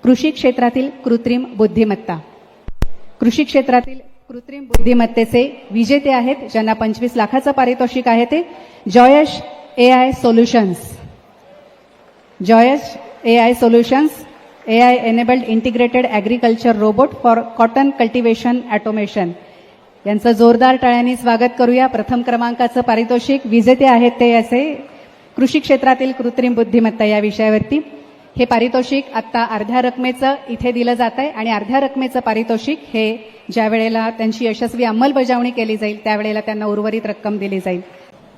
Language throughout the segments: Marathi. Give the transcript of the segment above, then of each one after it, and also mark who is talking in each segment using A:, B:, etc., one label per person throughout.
A: कृषी क्षेत्रातील कृत्रिम बुद्धिमत्ता. कृषी क्षेत्रातील कृत्रिम बुद्धिमत्तेचे विजेते आहेत, ज्यांना 25 लाखाचं पारितोषिक आहे ते जॉयश एआय सोल्युशन्स. जॉयश AI solutions AI enabled integrated agriculture robot for cotton cultivation automation. यांचं जोरदार टाळ्यांनी स्वागत करूया. प्रथम क्रमांकाचं पारितोषिक विजेते आहेत ते असे कृषी क्षेत्रातील कृत्रिम बुद्धिमत्ता या विषयावरती. हे पारितोषिक आता अर्ध्या रकमेचं इथे दिलं जात आहे आणि अर्ध्या रकमेचं पारितोषिक हे ज्या वेळेला त्यांची यशस्वी अंमलबजावणी केली जाईल त्यावेळेला त्यांना उर्वरित रक्कम दिली जाईल.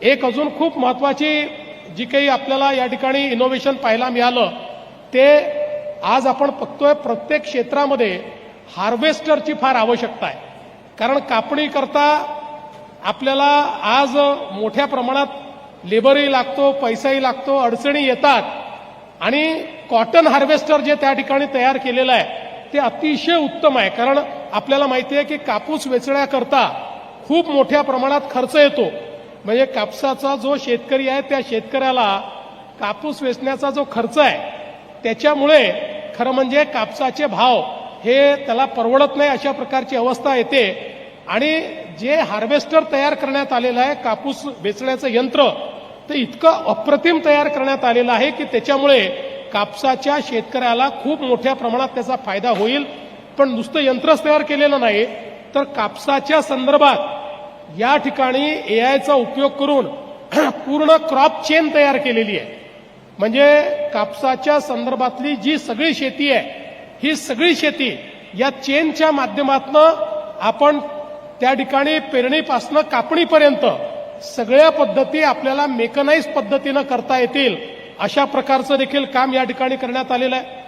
B: एक अजून खूप महत्वाची जी काही आपल्याला या ठिकाणी इनोव्हेशन पाहायला मिळालं ते आज आपण बघतोय प्रत्येक क्षेत्रामध्ये हार्वेस्टरची फार आवश्यकता आहे. कारण कापणी करता आपल्याला आज मोठ्या प्रमाणात लेबरही लागतो, पैसाही लागतो, अडचणी येतात आणि कॉटन हार्वेस्टर जे त्या ठिकाणी तयार केलेलं आहे ते अतिशय उत्तम आहे. कारण आपल्याला माहिती आहे की कापूस वेचण्याकरता खूप मोठ्या प्रमाणात खर्च येतो. म्हणजे कापसाचा जो शेतकरी आहे त्या शेतकऱ्याला कापूस वेचण्याचा जो खर्च आहे त्याच्यामुळे खरं म्हणजे कापसाचे भाव हे त्याला परवडत नाही अशा प्रकारची अवस्था येते. आणि जे हार्वेस्टर तयार करण्यात आलेलं आहे कापूस वेचण्याचं यंत्र ते इतकं अप्रतिम तयार करण्यात आलेलं आहे की त्याच्यामुळे कापसाच्या शेतकऱ्याला खूप मोठ्या प्रमाणात त्याचा फायदा होईल. पण नुसतं यंत्रच तयार केलेलं नाही तर कापसाच्या संदर्भात या ठिकाणी एआयचा उपयोग करून पूर्ण क्रॉप चेन तयार केलेली आहे. म्हणजे कापसाच्या संदर्भातली जी सगळी शेती आहे ही सगळी शेती या चेनच्या माध्यमातून आपण त्या ठिकाणी पेरणीपासून कापणीपर्यंत सगळ्या पद्धती आपल्याला मेकनाइज पद्धतीनं करता येतील अशा प्रकारचं देखील काम या ठिकाणी करण्यात आलेलं आहे.